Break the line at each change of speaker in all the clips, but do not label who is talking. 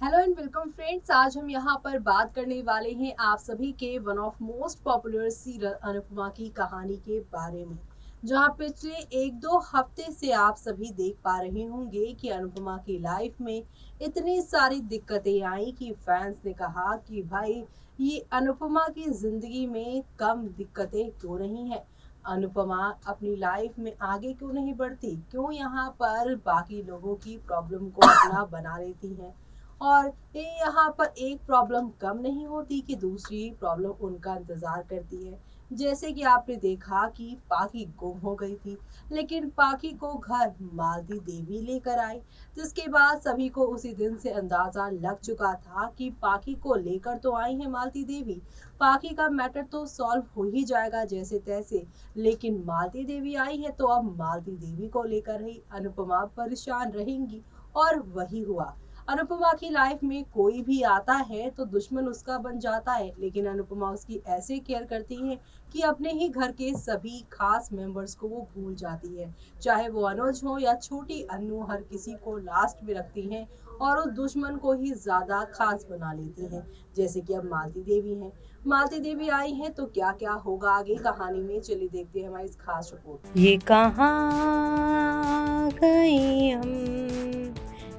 Hello and welcome friends. आज हम यहाँ पर बात करने वाले हैं आप सभी के one of most popular serial Anupama की कहानी के बारे में, जहाँ पिछले एक दो हफ्ते से आप सभी देख पा रहे होंगे कि अनुपमा की लाइफ में इतनी सारी दिक्कतें आई कि फैंस ने कहा कि भाई ये अनुपमा की जिंदगी में कम दिक्कतें क्यों नहीं है। अनुपमा अपनी लाइफ में आगे क्यों नहीं बढ़ती, क्यों यहाँ पर बाकी लोगों की प्रॉब्लम को अपना बना लेती है और ये यहाँ पर एक प्रॉब्लम कम नहीं होती कि दूसरी प्रॉब्लम उनका इंतजार करती है। जैसे कि आपने देखा कि पाकी गुम हो गई थी, लेकिन पाकी को घर मालती देवी लेकर आई, जिसके बाद सभी को उसी दिन से अंदाजा लग चुका था कि पाकी को लेकर तो आई है मालती देवी, पाकी का मैटर तो सॉल्व हो ही जाएगा जैसे तैसे। लेकिन मालती देवी आई है तो अब मालती देवी को लेकर ही अनुपमा परेशान रहेंगी, और वही हुआ। अनुपमा की लाइफ में कोई भी आता है तो दुश्मन उसका बन जाता है, लेकिन अनुपमा उसकी ऐसे केयर करती है कि अपने ही घर के सभी खास मेंबर्स को वो भूल जाती है। चाहे वो अनुज हो या छोटी अन्नू, हर किसी को लास्ट में रखती है और उस दुश्मन को ही ज्यादा खास बना लेती है। जैसे कि अब मालती देवी है, मालती देवी आई है तो क्या क्या होगा आगे कहानी में, चलिए देखते हैं हमारी इस खास रिपोर्ट।
ये कहाँ गए हम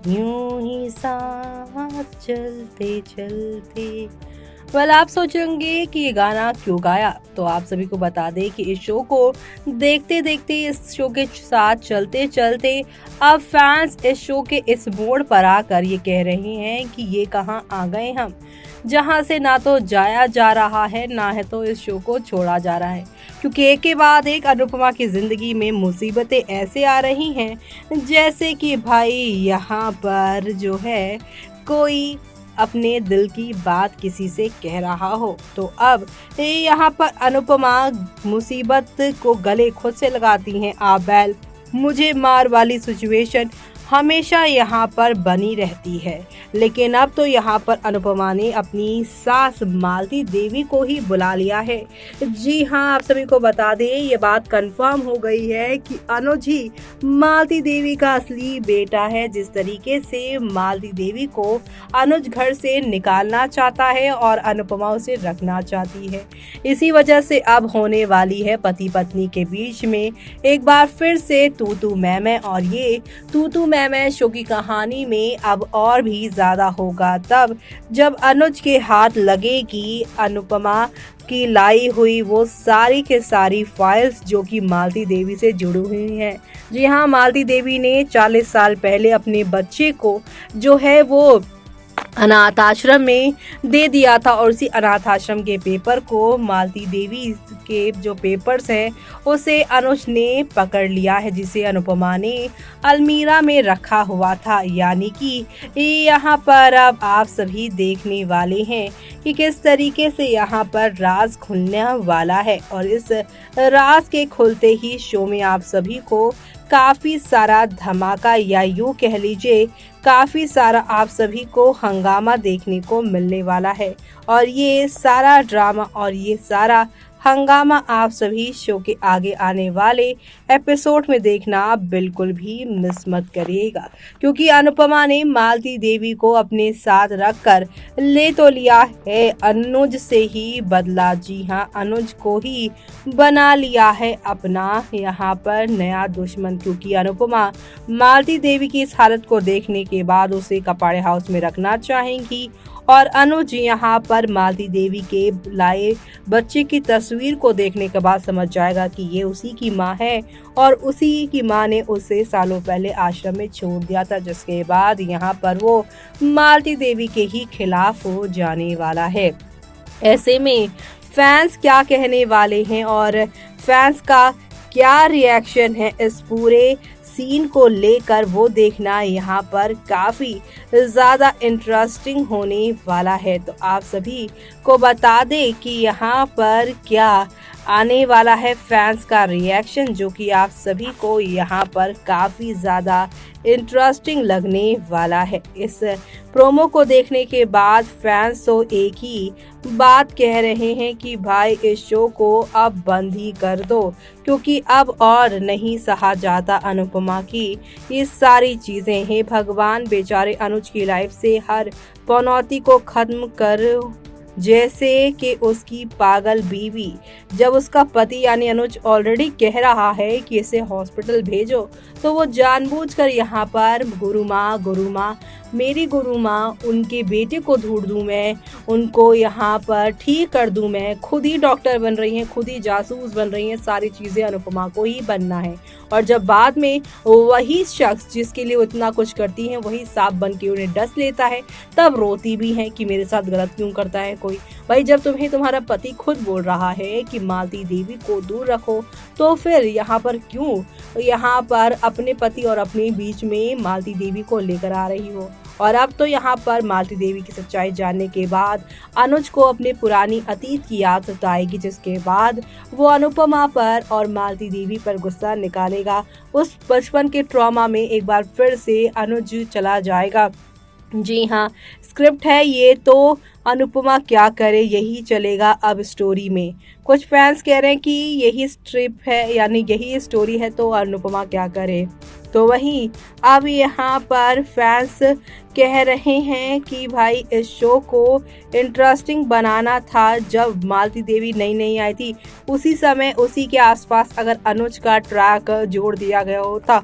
यूं ही साथ चलते चलते। आप सोचेंगे कि ये गाना क्यों गाया, तो आप सभी को बता दें कि इस शो को देखते देखते, इस शो के साथ चलते चलते अब फैंस इस शो के इस मोड़ पर आकर ये कह रहे हैं कि ये कहाँ आ गए हम, जहाँ से ना तो जाया जा रहा है ना है तो इस शो को छोड़ा जा रहा है। क्योंकि एक के बाद एक अनुपमा की जिंदगी में मुसीबतें ऐसे आ रही हैं, जैसे कि भाई यहाँ पर जो है कोई अपने दिल की बात किसी से कह रहा हो, तो अब यहाँ पर अनुपमा मुसीबत को गले खुद से लगाती हैं। आबैल मुझे मार वाली सिचुएशन हमेशा यहाँ पर बनी रहती है, लेकिन अब तो यहाँ पर अनुपमा ने अपनी सास मालती देवी को ही बुला लिया है। जी हाँ, आप सभी को बता दें ये बात कंफर्म हो गई है कि अनुज ही मालती देवी का असली बेटा है। जिस तरीके से मालती देवी को अनुज घर से निकालना चाहता है और अनुपमा उसे रखना चाहती है, इसी वजह से अब होने वाली है पति पत्नी के बीच में एक बार फिर से तू तू मैं, और ये तू तू मैं शो की कहानी में अब और भी ज्यादा होगा तब जब अनुज के हाथ लगेगी अनुपमा की लाई हुई वो सारी के सारी फाइल्स जो कि मालती देवी से जुड़ी हुई हैं। जी हाँ, मालती देवी ने 40 साल पहले अपने बच्चे को जो है वो अनाथ आश्रम में दे दिया था, और उसी अनाथ आश्रम के पेपर को मालती देवी के जो पेपर्स हैं उसे अनुज ने पकड़ लिया है, जिसे अनुपमा ने अलमीरा में रखा हुआ था। यानी कि यहाँ पर अब आप सभी देखने वाले हैं कि किस तरीके से यहाँ पर राज खुलने वाला है, और इस राज के खुलते ही शो में आप सभी को काफी सारा धमाका या यूं कह लीजिए काफी सारा आप सभी को हंगामा देखने को मिलने वाला है। और ये सारा ड्रामा और ये सारा हंगामा आप सभी शो के आगे आने वाले एपिसोड में देखना आप बिल्कुल भी मिस मत करिएगा, क्योंकि अनुपमा ने मालती देवी को अपने साथ रखकर ले तो लिया है अनुज से ही बदला। जी हाँ, अनुज को ही बना लिया है अपना यहाँ पर नया दुश्मन, क्योंकि अनुपमा मालती देवी की इस हालत को देखने के बाद उसे कपाड़े हाउस में रखना चाहेंगी, और अनुज यहाँ पर मालती देवी के लाए बच्चे की तस्वीर को देखने के बाद समझ जाएगा कि ये उसी की माँ है, और उसी की माँ ने उसे सालों पहले आश्रम में छोड़ दिया था, जिसके बाद यहाँ पर वो मालती देवी के ही खिलाफ हो जाने वाला है। ऐसे में फैंस क्या कहने वाले हैं और फैंस का क्या रिएक्शन है इस पूरे सीन को लेकर, वो देखना यहाँ पर काफी ज्यादा इंटरेस्टिंग होने वाला है। तो आप सभी को बता दें कि यहाँ पर क्या आने वाला है फैंस का रिएक्शन, जो कि आप सभी को यहाँ पर काफ़ी ज़्यादा इंटरेस्टिंग लगने वाला है। इस प्रोमो को देखने के बाद फैंस तो एक ही बात कह रहे हैं कि भाई इस शो को अब बंद ही कर दो, क्योंकि अब और नहीं सहा जाता अनुपमा की ये सारी चीज़ें। हे भगवान, बेचारे अनुज की लाइफ से हर पनौती को खत्म कर, जैसे कि उसकी पागल बीवी। जब उसका पति यानी अनुज ऑलरेडी कह रहा है कि इसे हॉस्पिटल भेजो, तो वो जानबूझकर यहाँ पर गुरु माँ मेरी गुरु माँ, उनके बेटे को ढूंढ दूँ मैं, उनको यहाँ पर ठीक कर दूँ मैं, खुद ही डॉक्टर बन रही हैं, खुद ही जासूस बन रही हैं, सारी चीज़ें अनुपमा को ही बनना है। और जब बाद में वही शख्स जिसके लिए वो इतना कुछ करती हैं वही सांप बन के उन्हें डस लेता है, तब रोती भी हैं कि मेरे साथ गलत क्यों करता है कोई। भाई जब तुम्हें तुम्हारा पति खुद बोल रहा है कि मालती देवी को दूर रखो, तो फिर यहाँ पर क्यों यहाँ पर अपने पति और अपने बीच में मालती देवी को लेकर आ रही हो। और अब तो यहाँ पर मालती देवी की सच्चाई जानने के बाद अनुज को अपने पुरानी अतीत की याद सताएगी, जिसके बाद वो अनुपमा पर और मालती देवी पर गुस्सा निकालेगा। उस बचपन के ट्रॉमा में एक बार फिर से अनुज चला जाएगा। जी हाँ, स्क्रिप्ट है ये, तो अनुपमा क्या करे यही चलेगा अब स्टोरी में। कुछ फैंस कह रहे हैं कि यही स्क्रिप्ट है यानी यही स्टोरी है, तो अनुपमा क्या करे। तो वहीं अब यहाँ पर फैंस कह रहे हैं कि भाई इस शो को इंटरेस्टिंग बनाना था। जब मालती देवी नई आई थी उसी समय उसी के आसपास अगर अनुज का ट्रैक जोड़ दिया गया होता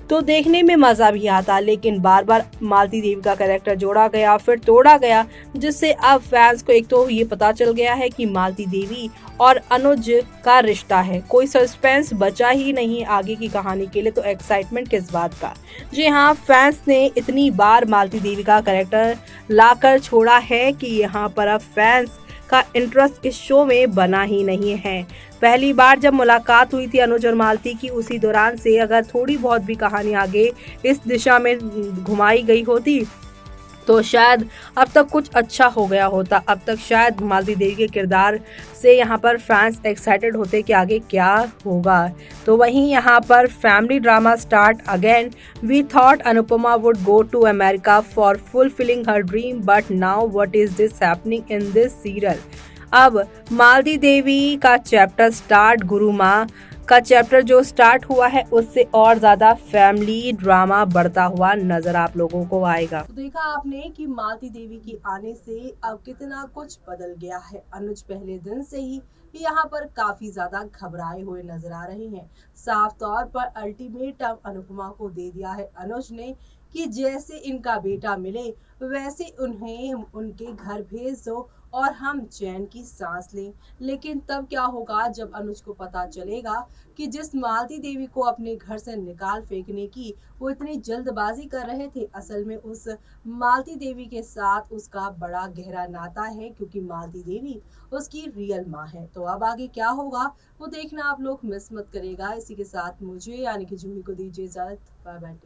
तो देखने में मज़ा भी आता, लेकिन बार बार मालती देवी का कैरेक्टर जोड़ा गया फिर तोड़ा गया, जिससे अब फैंस को एक तो ये पता चल गया है कि मालती देवी और अनुज का रिश्ता है। कोई सस्पेंस बचा ही नहीं आगे की कहानी के लिए, तो एक्साइटमेंट किस बात का। जी हाँ, फैंस ने इतनी बार मालती देवी का कैरेक्टर लाकर छोड़ा है कि यहाँ पर अब फैंस का इंटरेस्ट इस शो में बना ही नहीं है। पहली बार जब मुलाकात हुई थी अनुज और मालती की, उसी दौरान से अगर थोड़ी बहुत भी कहानी आगे इस दिशा में घुमाई गई होती तो शायद अब तक कुछ अच्छा हो गया होता। अब तक शायद मालती देवी के किरदार से यहाँ पर फैंस एक्साइटेड होते कि आगे क्या होगा। तो वहीं यहाँ पर family drama start again. We thought Anupama would go to America for fulfilling her dream, but now what is this happening in this serial. अब मालती देवी का चैप्टर स्टार्ट, गुरु माँ का चैप्टर जो स्टार्ट हुआ है उससे और ज्यादा फैमिली ड्रामा बढ़ता हुआ नजर आप लोगों को आएगा।
तो देखा आपने कि मालती देवी की आने से अब कितना कुछ बदल गया है। अनुज पहले दिन से ही यहाँ पर काफी ज्यादा घबराए हुए नजर आ रहे हैं। साफ तौर पर अल्टीमेटम अनुपमा को दे दिया है अनुज ने कि जैसे इनका बेटा मिले वैसे उन्हें उनके घर भेज दो और हम चैन की सांस लें। लेकिन तब क्या होगा जब अनुज को पता चलेगा कि जिस मालती देवी को अपने घर से निकाल फेंकने की वो इतनी जल्दबाजी कर रहे थे, असल में उस मालती देवी के साथ उसका बड़ा गहरा नाता है, क्योंकि मालती देवी उसकी रियल माँ है। तो अब आगे क्या होगा वो देखना आप लोग मिस मत करेगा। इसी के साथ मुझे यानी कि जूही को दीजिए इजाजत। Bye bye.